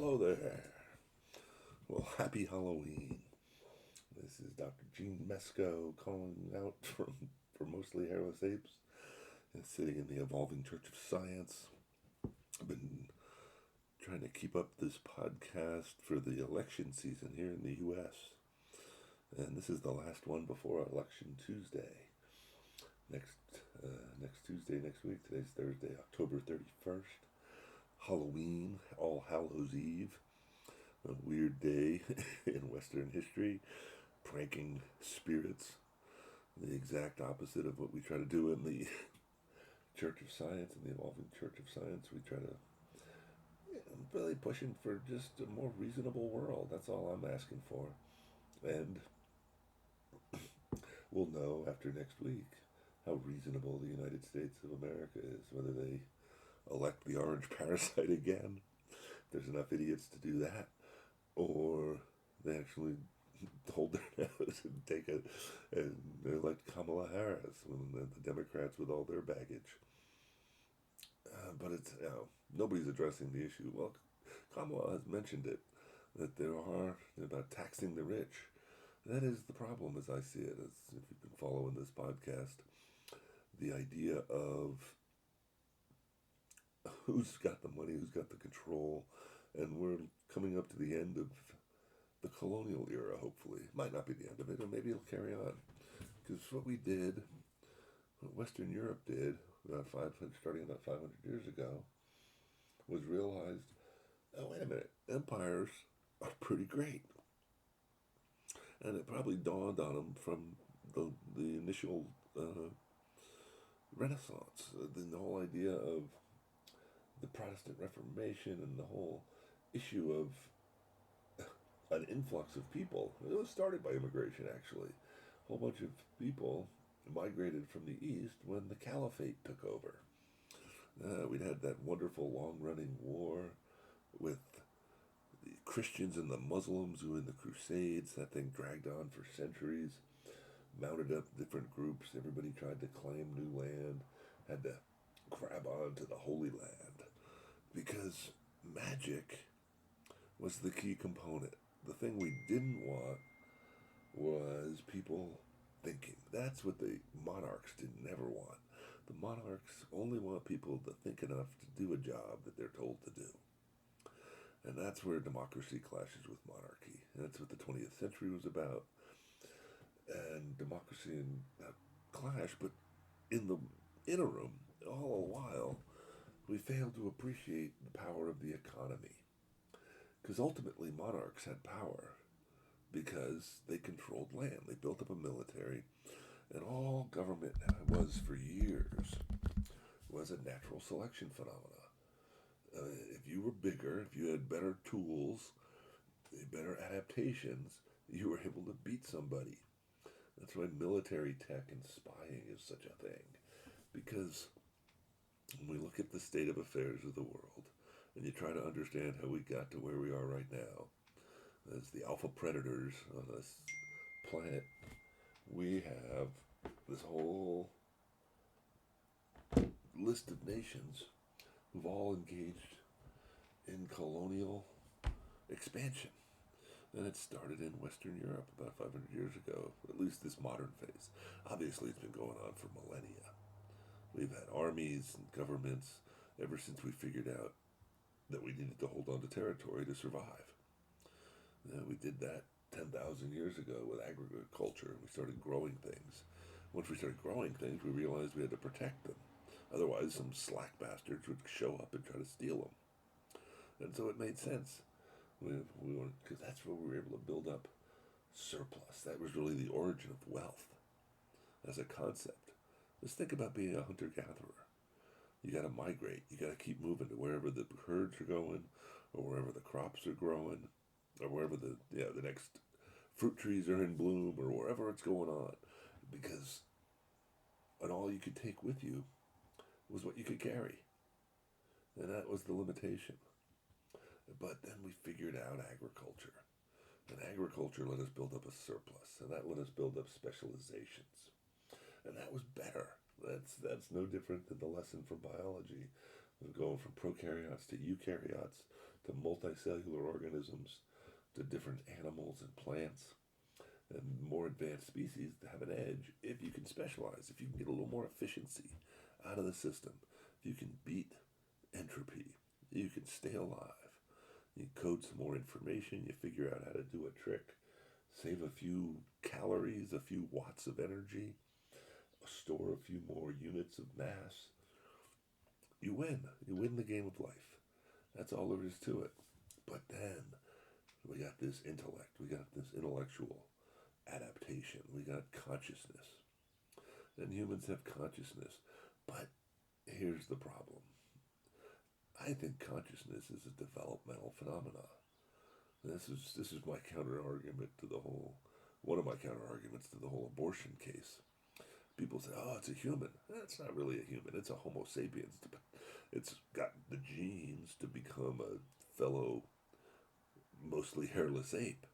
Hello there. Well, happy Halloween. This is Dr. Gene Mesco calling out for mostly hairless apes and sitting in the evolving Church of Science. I've been trying to keep up this podcast for the election season here in the U.S. And this is the last one before Election Tuesday. Next, next Tuesday, next week. Today's Thursday, October 31st. Halloween, All Hallows Eve. A weird day in Western history, pranking spirits, the exact opposite of what we try to do in the Church of Science, in the evolving Church of Science. We try to, really pushing for just a more reasonable world. That's all I'm asking for. And we'll know after next week how reasonable the United States of America is, whether they elect the orange parasite again. There's enough idiots to do that, or they actually hold their nose and take it and elect Kamala Harris when the Democrats with all their baggage. But it's nobody's addressing the issue. Well, Kamala has mentioned it that there are about taxing the rich. That is the problem, as I see it. As if you've been following this podcast, the idea of who's got the money, who's got the control, and we're coming up to the end of the colonial era, hopefully. Might not be the end of it, or maybe it'll carry on. Because what we did, what Western Europe did, starting about 500 years ago, was realized, oh, wait a minute, empires are pretty great. And it probably dawned on them from the initial Renaissance, the whole idea of the Protestant Reformation and the whole issue of an influx of people. It was started by immigration, actually. A whole bunch of people migrated from the east when the Caliphate took over. We'd had that wonderful long-running war with the Christians and the Muslims who were in the Crusades. That thing dragged on for centuries, mounted up different groups. Everybody tried to claim new land, had to grab on to the Holy Land, because magic was the key component. The thing we didn't want was people thinking. That's what the monarchs didn't ever want. The monarchs only want people to think enough to do a job that they're told to do. And that's where democracy clashes with monarchy. And that's what the 20th century was about. And democracy and clash, but in the interim, all the while, we failed to appreciate the power of the economy. Because ultimately, monarchs had power because they controlled land. They built up a military, and all government was for years was a natural selection phenomena. If you were bigger, if you had better tools, better adaptations, you were able to beat somebody. That's why military tech and spying is such a thing. Because when we look at the state of affairs of the world, and you try to understand how we got to where we are right now, as the alpha predators on this planet, we have this whole list of nations who've all engaged in colonial expansion. And it started in Western Europe about 500 years ago, at least this modern phase. Obviously, it's been going on for millennia. We've had armies and governments ever since we figured out that we needed to hold on to territory to survive. We did that 10,000 years ago with agriculture. We started growing things. Once we started growing things, we realized we had to protect them. Otherwise, some slack bastards would show up and try to steal them. And so it made sense. Because that's where we were able to build up surplus. That was really the origin of wealth as a concept. Let's think about being a hunter-gatherer. You got to migrate. You got to keep moving to wherever the herds are going, or wherever the crops are growing, or wherever the next fruit trees are in bloom, or wherever it's going on. Because and all you could take with you was what you could carry. And that was the limitation. But then we figured out agriculture. And agriculture let us build up a surplus. And that let us build up specializations. And that was better. That's no different than the lesson from biology. Going from prokaryotes to eukaryotes to multicellular organisms, to different animals and plants, and more advanced species that have an edge if you can specialize, if you can get a little more efficiency out of the system, if you can beat entropy, you can stay alive. You code some more information, you figure out how to do a trick, save a few calories, a few watts of energy, store a few more units of mass. You win. You win the game of life. That's all there is to it. But then we got this intellect, we got this intellectual adaptation, we got consciousness. And humans have consciousness. But here's the problem. I think consciousness is a developmental phenomenon. This is my counter argument to the whole one of my counter arguments to the whole abortion case. People say, "Oh, it's a human." It's not really a human. It's a Homo sapiens. It's got the genes to become a fellow, mostly hairless ape.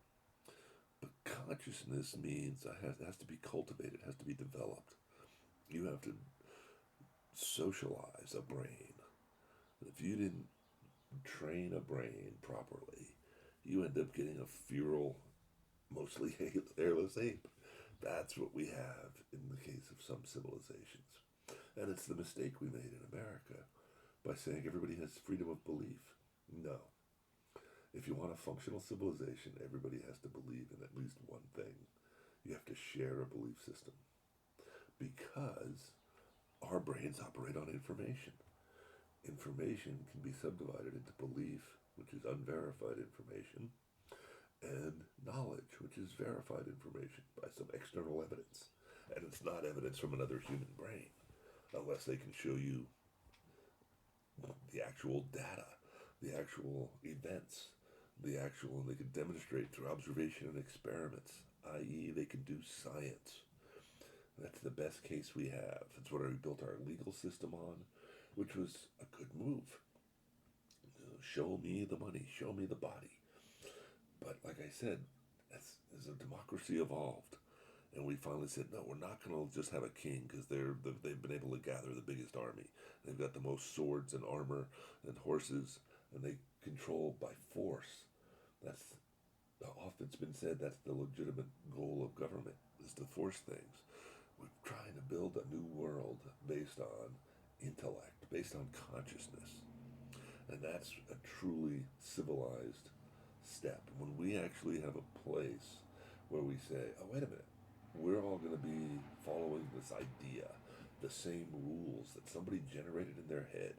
But consciousness means it has to be cultivated. It has to be developed. You have to socialize a brain. If you didn't train a brain properly, you end up getting a feral, mostly hairless ape. That's what we have in the case of some civilizations. And it's the mistake we made in America by saying everybody has freedom of belief. No. If you want a functional civilization, everybody has to believe in at least one thing. You have to share a belief system. Because our brains operate on information. Information can be subdivided into belief, which is unverified information, and knowledge, which is verified information by some external evidence. And it's not evidence from another human brain, unless they can show you the actual data, the actual events, and they can demonstrate through observation and experiments, i.e., they can do science. That's the best case we have. That's what we built our legal system on, which was a good move. Show me the money, show me the body. But like I said, as a democracy evolved, and we finally said, no, we're not going to just have a king because they've been able to gather the biggest army. They've got the most swords and armor and horses, and they control by force. That's often it's been said that's the legitimate goal of government, is to force things. We're trying to build a new world based on intellect, based on consciousness. And that's a truly civilized step. When we actually have a place where we say, oh, wait a minute, we're all going to be following this idea, the same rules that somebody generated in their head,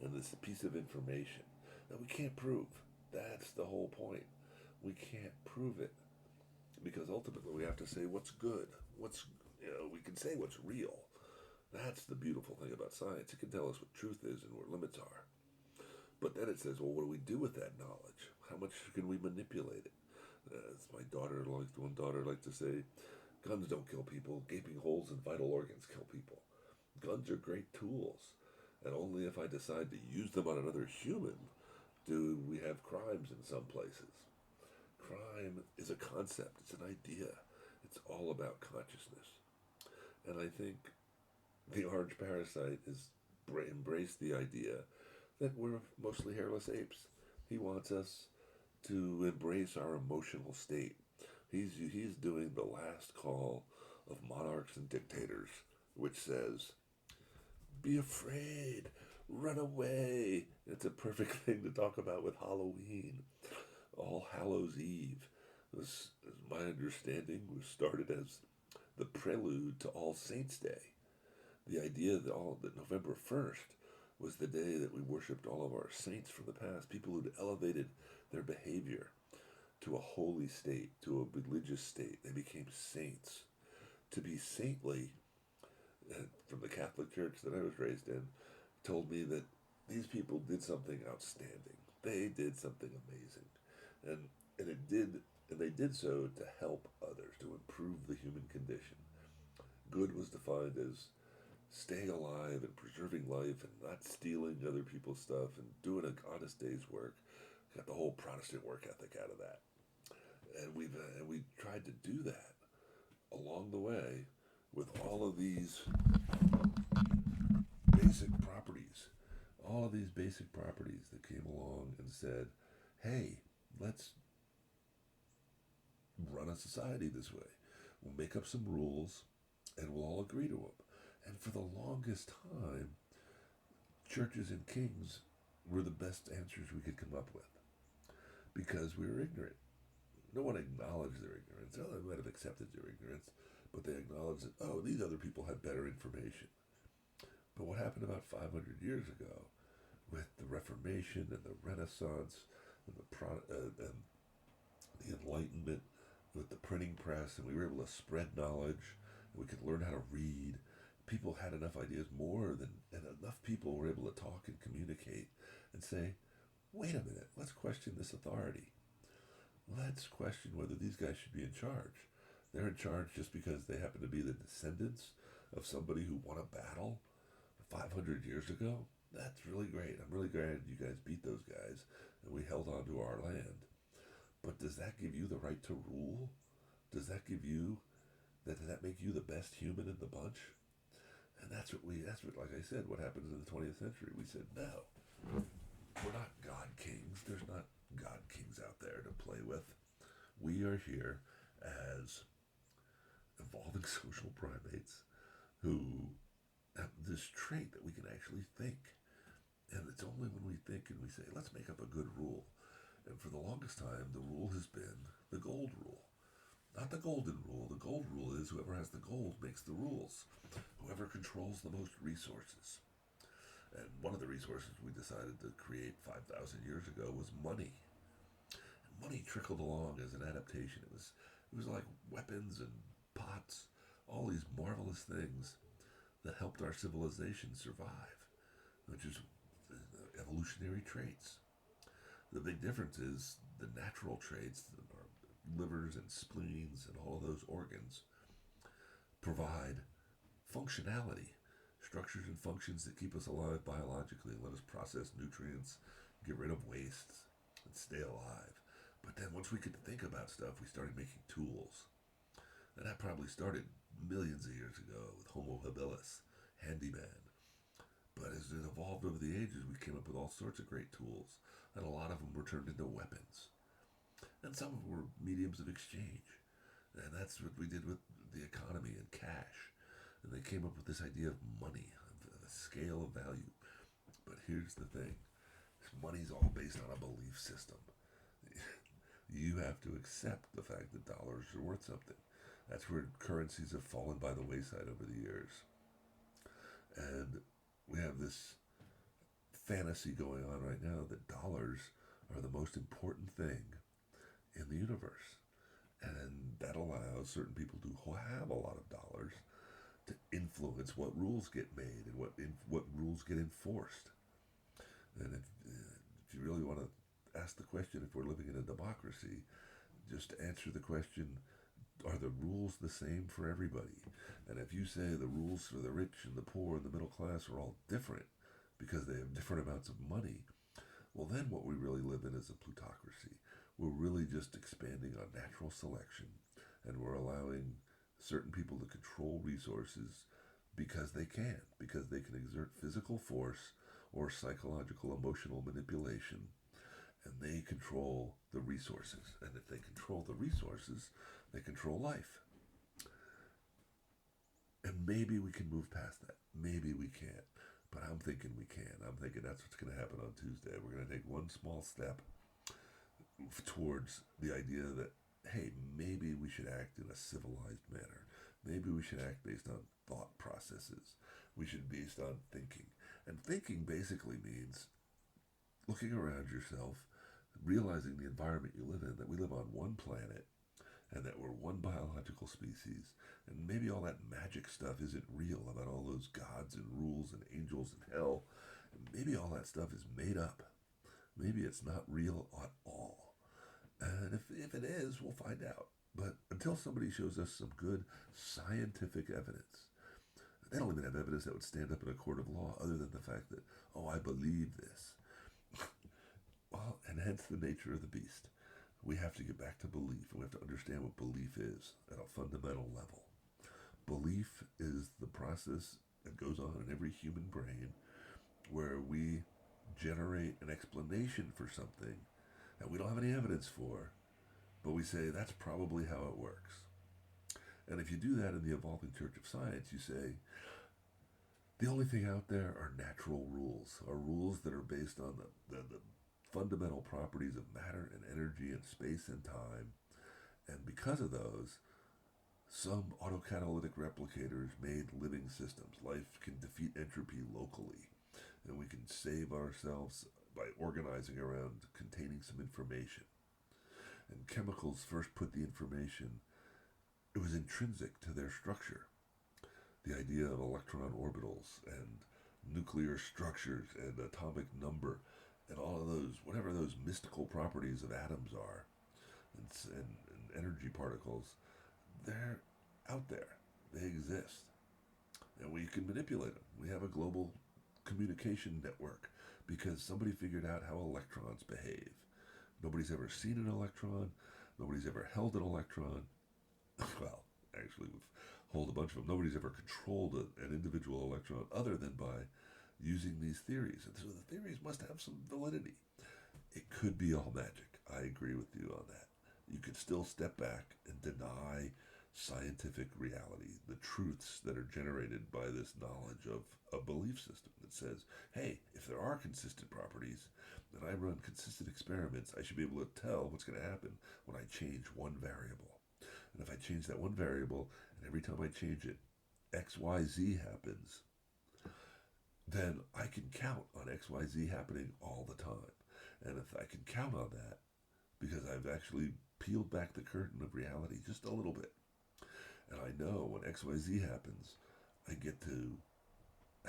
and this piece of information that we can't prove. That's the whole point. We can't prove it because ultimately we have to say what's good, we can say what's real. That's the beautiful thing about science. It can tell us what truth is and where limits are. But then it says, well, what do we do with that knowledge? How much can we manipulate it? As one daughter likes to say, guns don't kill people. Gaping holes in vital organs kill people. Guns are great tools. And only if I decide to use them on another human do we have crimes in some places. Crime is a concept. It's an idea. It's all about consciousness. And I think the orange parasite has embraced the idea that we're mostly hairless apes. He wants us to embrace our emotional state. He's doing the last call of monarchs and dictators, which says, be afraid, run away. It's a perfect thing to talk about with Halloween. All Hallows Eve, as my understanding, was started as the prelude to All Saints' Day. The idea that November 1st was the day that we worshipped all of our saints from the past, people who'd elevated their behavior to a holy state, to a religious state. They became saints. To be saintly, from the Catholic Church that I was raised in, told me that these people did something outstanding. They did something amazing. And they did so to help others, to improve the human condition. Good was defined as staying alive and preserving life and not stealing other people's stuff and doing an honest day's work. Got the whole Protestant work ethic out of that. And we tried to do that along the way with all of these basic properties, all of these basic properties that came along and said, hey, let's run a society this way. We'll make up some rules and we'll all agree to them. And for the longest time, churches and kings were the best answers we could come up with because we were ignorant. No one acknowledged their ignorance. Well, they might have accepted their ignorance, but they acknowledged that, oh, these other people had better information. But what happened about 500 years ago with the Reformation and the Renaissance and and the Enlightenment with the printing press, and we were able to spread knowledge, and we could learn how to read. People had enough ideas more than, and enough people were able to talk and communicate and say, wait a minute, let's question this authority. Let's question whether these guys should be in charge. They're in charge just because they happen to be the descendants of somebody who won a battle 500 years ago. That's really great. I'm really glad you guys beat those guys and we held on to our land. But does that give you the right to rule? Does that make you the best human in the bunch? And that's what, like I said, what happens in the 20th century. We said, no, we're not God kings. There's not God kings out there to play with. We are here as evolving social primates who have this trait that we can actually think. And it's only when we think and we say, let's make up a good rule. And for the longest time, the rule has been the gold rule. Not the golden rule. The gold rule is whoever has the gold makes the rules. Whoever controls the most resources. And one of the resources we decided to create 5,000 years ago was money. And money trickled along as an adaptation. It was like weapons and pots, all these marvelous things that helped our civilization survive, which is evolutionary traits. The big difference is the natural traits, our livers and spleens and all of those organs, provide functionality, structures and functions that keep us alive biologically, let us process nutrients, get rid of wastes, and stay alive. But then once we could think about stuff, we started making tools. And that probably started millions of years ago with Homo habilis, handyman. But as it evolved over the ages, we came up with all sorts of great tools. And a lot of them were turned into weapons. And some of them were mediums of exchange. And that's what we did with the economy and cash. And they came up with this idea of money, of a scale of value. But here's the thing. Money's all based on a belief system. You have to accept the fact that dollars are worth something. That's where currencies have fallen by the wayside over the years. And we have this fantasy going on right now that dollars are the most important thing in the universe. And that allows certain people who have a lot of dollars to influence what rules get made and what rules get enforced. And if you really want to ask the question, if we're living in a democracy, just answer the question, are the rules the same for everybody? And if you say the rules for the rich and the poor and the middle class are all different because they have different amounts of money, well then what we really live in is a plutocracy. We're really just expanding on natural selection, and we're allowing certain people to control resources because they can exert physical force or psychological emotional manipulation, and they control the resources. And if they control the resources, they control life. And maybe we can move past that. Maybe we can't. But I'm thinking we can. I'm thinking that's what's going to happen on Tuesday. We're going to take one small step towards the idea that, hey, maybe we should act in a civilized manner. Maybe we should act based on thought processes. We should be based on thinking. And thinking basically means looking around yourself, realizing the environment you live in, that we live on one planet, and that we're one biological species, and maybe all that magic stuff isn't real about all those gods and rules and angels and hell. Maybe all that stuff is made up. Maybe it's not real at all. And if it is, we'll find out. But until somebody shows us some good scientific evidence, they don't even have evidence that would stand up in a court of law other than the fact that, oh, I believe this. Well, and hence the nature of the beast. We have to get back to belief, and we have to understand what belief is at a fundamental level. Belief is the process that goes on in every human brain where we generate an explanation for something that we don't have any evidence for, but we say that's probably how it works. And if you do that in the evolving church of science, you say the only thing out there are natural rules, are rules that are based on the fundamental properties of matter and energy and space and time. And because of those, some autocatalytic replicators made living systems. Life can defeat entropy locally, and we can save ourselves by organizing around containing some information. And chemicals first put the information, it was intrinsic to their structure. The idea of electron orbitals and nuclear structures and atomic number and all of those, whatever those mystical properties of atoms are, and energy particles, they're out there. They exist. And we can manipulate them. We have a global communication network because somebody figured out how electrons behave. Nobody's ever seen an electron. Nobody's ever held an electron. Well, actually, we've held a bunch of them. Nobody's ever controlled an individual electron other than by using these theories. And so the theories must have some validity. It could be all magic. I agree with you on that. You could still step back and deny scientific reality, the truths that are generated by this knowledge of a belief system that says, hey, if there are consistent properties and I run consistent experiments, I should be able to tell what's going to happen when I change one variable. And if I change that one variable, and every time I change it, X, Y, Z happens, then I can count on X, Y, Z happening all the time. And if I can count on that, because I've actually peeled back the curtain of reality just a little bit, and I know when XYZ happens, I get to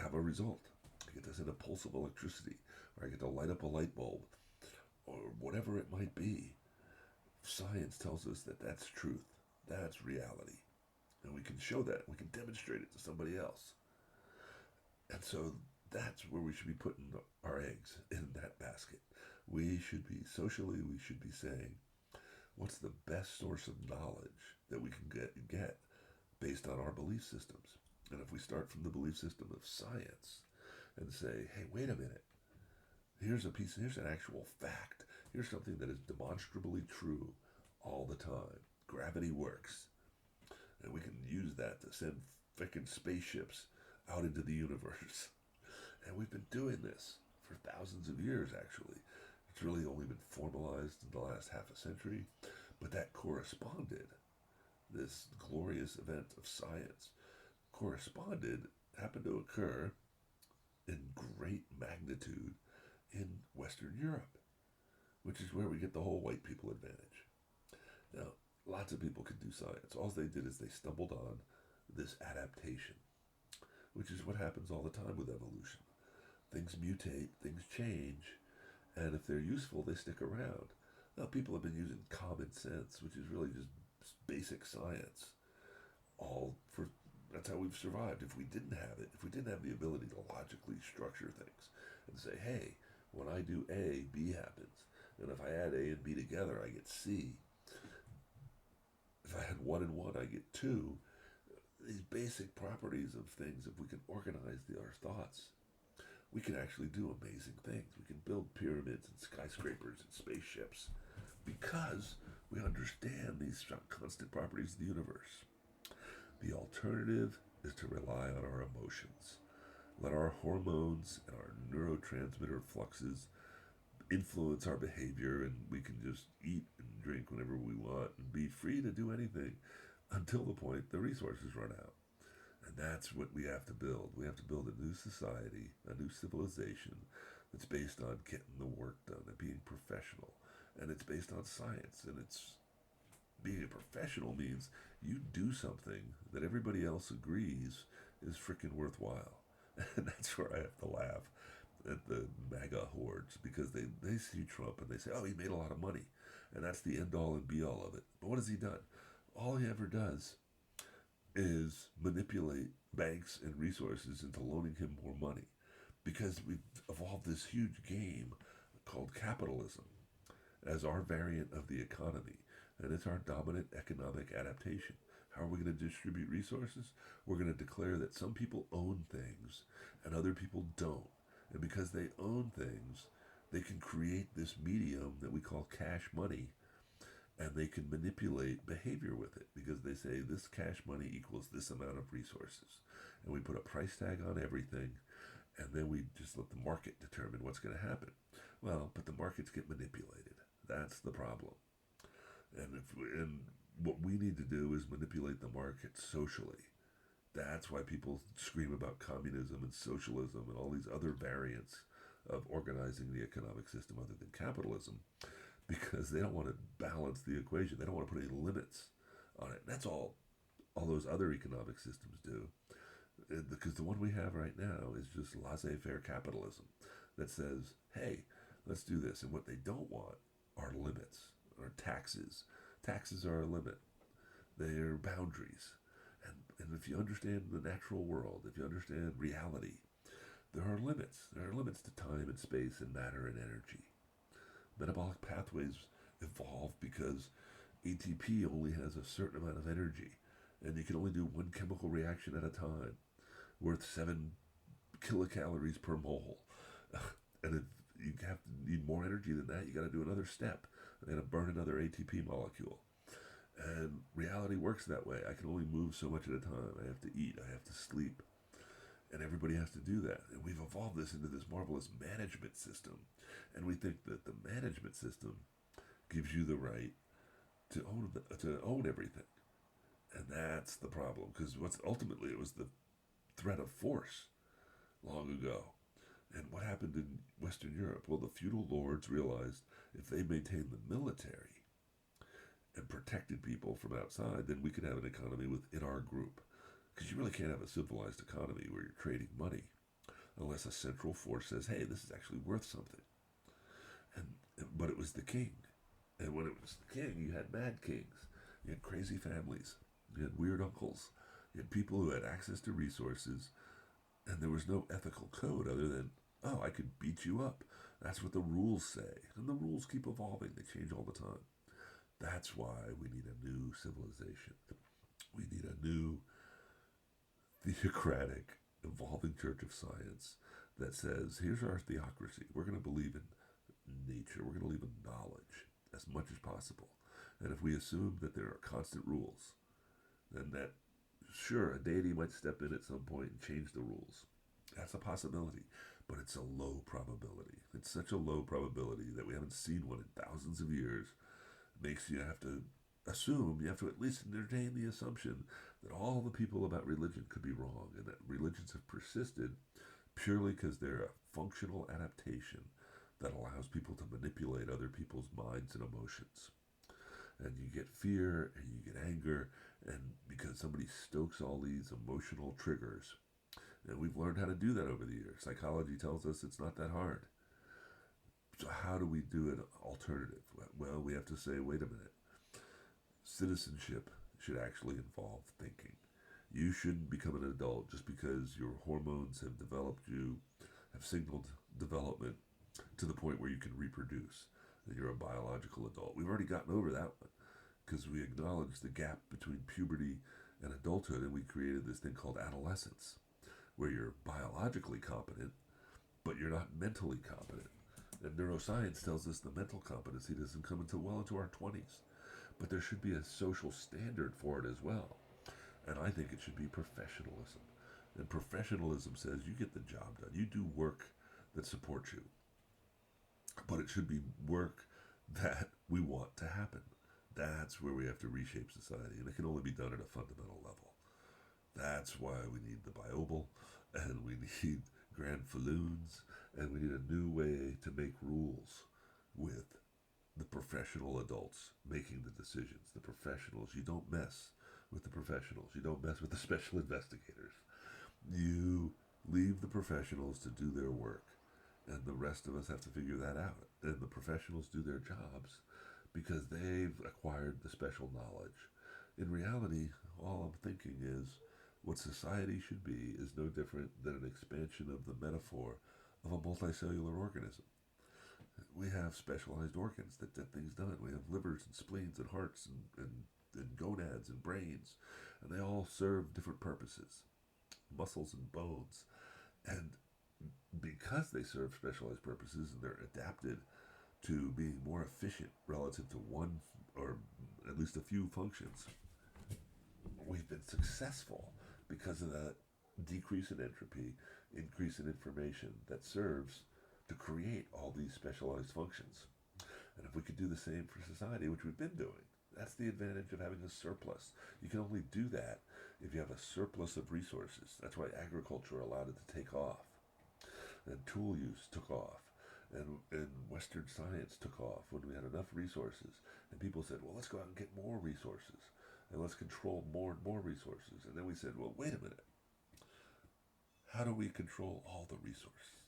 have a result. I get to send a pulse of electricity, or I get to light up a light bulb, or whatever it might be. Science tells us that that's truth. That's reality. And we can show that. We can demonstrate it to somebody else. And so that's where we should be putting our eggs, in that basket. We should be, socially, we should be saying, what's the best source of knowledge that we can get based on our belief systems? And if we start from the belief system of science and say, hey, wait a minute, here's an actual fact. Here's something that is demonstrably true all the time. Gravity works. And we can use that to send frickin' spaceships out into the universe. And we've been doing this for thousands of years, actually. It's really only been formalized in the last half a century, but that corresponded, this glorious event of science, happened to occur in great magnitude in Western Europe, which is where we get the whole white people advantage. Now, lots of people can do science. All they did is they stumbled on this adaptation, which is what happens all the time with evolution. Things mutate, things change, and if they're useful, they stick around. Now, people have been using common sense, which is really just basic science. That's how we've survived. If we didn't have it, if we didn't have the ability to logically structure things and say, hey, when I do A, B happens. And if I add A and B together, I get C. If I had 1 and 1, I get 2. These basic properties of things, if we can organize our thoughts, we can actually do amazing things. We can build pyramids and skyscrapers and spaceships because we understand these constant properties of the universe. The alternative is to rely on our emotions. Let our hormones and our neurotransmitter fluxes influence our behavior, and we can just eat and drink whenever we want and be free to do anything until the point the resources run out. And that's what we have to build. We have to build a new society, a new civilization that's based on getting the work done and being professional. And it's based on science. And it's being a professional means you do something that everybody else agrees is freaking worthwhile. And that's where I have to laugh at the MAGA hordes, because they see Trump and they say, oh, he made a lot of money. And that's the end all and be all of it. But what has he done? All he ever does is manipulate banks and resources into loaning him more money, because we've evolved this huge game called capitalism as our variant of the economy, and it's our dominant economic adaptation. How are we going to distribute resources? We're going to declare that some people own things and other people don't, And because they own things, they can create this medium that we call cash money, and they can manipulate behavior with it because they say this cash money equals this amount of resources. And we put a price tag on everything, and then we just let the market determine what's going to happen. Well, but the markets get manipulated. That's the problem. And what we need to do is manipulate the market socially. That's why people scream about communism and socialism and all these other variants of organizing the economic system other than capitalism, because they don't want to balance the equation. They don't want to put any limits on it. That's all those other economic systems do. Because the one we have right now is just laissez-faire capitalism that says, hey, let's do this. And what they don't want are limits or taxes. Taxes are a limit. They're boundaries. And if you understand the natural world, if you understand reality, there are limits. There are limits to time and space and matter and energy. Metabolic pathways evolve because ATP only has a certain amount of energy, and you can only do one chemical reaction at a time, worth 7 kilocalories per mole. And if you have to need more energy than that, you got to do another step. You got to burn another ATP molecule. And reality works that way. I can only move so much at a time. I have to eat. I have to sleep. And everybody has to do that. And we've evolved this into this marvelous management system. And we think that the management system gives you the right to own everything. And that's the problem. Because what's ultimately it was the threat of force long ago. And what happened in Western Europe? Well, the feudal lords realized if they maintained the military and protected people from outside, then we could have an economy within our group. Because you really can't have a civilized economy where you're trading money unless a central force says, hey, this is actually worth something. But it was the king. And when it was the king, you had mad kings. You had crazy families. You had weird uncles. You had people who had access to resources. And there was no ethical code other than, oh, I could beat you up. That's what the rules say. And the rules keep evolving. They change all the time. That's why we need a new civilization. We need a new theocratic, evolving church of science that says, here's our theocracy. We're going to believe in nature. We're going to believe in knowledge as much as possible. And if we assume that there are constant rules, then that, sure, a deity might step in at some point and change the rules. That's a possibility, but it's a low probability. It's such a low probability that we haven't seen one in thousands of years. It makes you have to assume, you have to at least entertain the assumption that all the people about religion could be wrong, and that religions have persisted purely because they're a functional adaptation that allows people to manipulate other people's minds and emotions. And you get fear and you get anger, and because somebody stokes all these emotional triggers. And we've learned how to do that over the years. Psychology tells us it's not that hard. So how do we do an alternative? Well, we have to say, wait a minute. Citizenship should actually involve thinking. You shouldn't become an adult just because your hormones have have signaled development to the point where you can reproduce. That you're a biological adult. We've already gotten over that one because we acknowledged the gap between puberty and adulthood, and we created this thing called adolescence, where you're biologically competent, but you're not mentally competent. And neuroscience tells us the mental competency doesn't come until well into our 20s. But there should be a social standard for it as well. And I think it should be professionalism. And professionalism says you get the job done. You do work that supports you. But it should be work that we want to happen. That's where we have to reshape society. And it can only be done at a fundamental level. That's why we need the Bible, and we need grand falloons, and we need a new way to make rules with the professional adults making the decisions. The professionals. You don't mess with the professionals. You don't mess with the special investigators. You leave the professionals to do their work, and the rest of us have to figure that out. And the professionals do their jobs because they've acquired the special knowledge. In reality, all I'm thinking is what society should be is no different than an expansion of the metaphor of a multicellular organism. We have specialized organs that get things done. We have livers and spleens and hearts and gonads and brains, and they all serve different purposes, muscles and bones. And because they serve specialized purposes and they're adapted to being more efficient relative to one or at least a few functions, we've been successful because of that decrease in entropy, increase in information that serves to create all these specialized functions. And if we could do the same for society, which we've been doing, that's the advantage of having a surplus. You can only do that if you have a surplus of resources. That's why agriculture allowed it to take off, and tool use took off, and Western science took off when we had enough resources. And people said, well, let's go out and get more resources, and let's control more and more resources. And then we said, well, wait a minute. How do we control all the resources?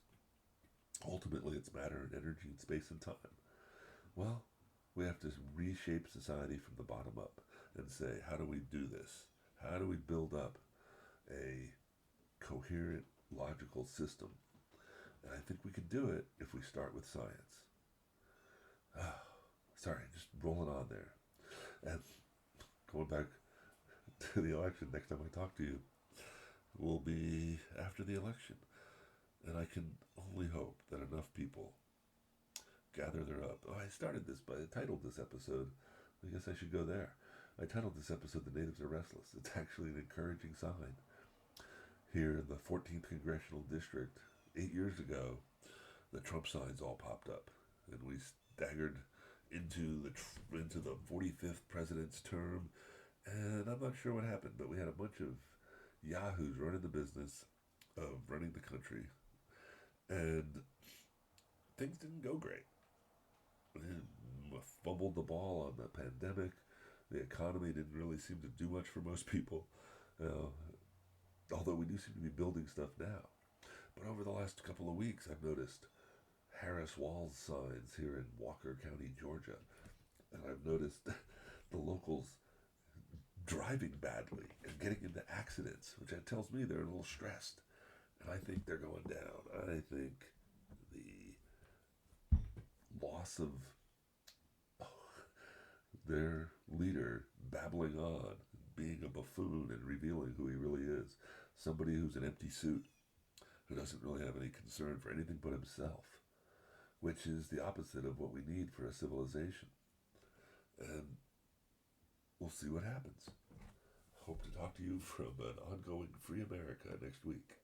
Ultimately, it's matter and energy and space and time. Well, we have to reshape society from the bottom up and say, how do we do this? How do we build up a coherent, logical system? And I think we can do it if we start with science. Ah, sorry, just rolling on there. And going back to the election, next time I talk to you will be after the election. And I can only hope that enough people gather their up. Oh, I titled this episode, I guess I should go there. I titled this episode, The Natives Are Restless. It's actually an encouraging sign. Here in the 14th Congressional District, 8 years ago, the Trump signs all popped up. And we staggered into the 45th president's term. And I'm not sure what happened, but we had a bunch of yahoos running the business of running the country. And things didn't go great. We fumbled the ball on the pandemic. The economy didn't really seem to do much for most people, although we do seem to be building stuff now. But over the last couple of weeks, I've noticed Harris Walls signs here in Walker County, Georgia. And I've noticed the locals driving badly and getting into accidents, which tells me they're a little stressed. And I think they're going down. I think the loss of their leader babbling on, being a buffoon and revealing who he really is, somebody who's an empty suit, who doesn't really have any concern for anything but himself, which is the opposite of what we need for a civilization. And we'll see what happens. Hope to talk to you from an ongoing Free America next week.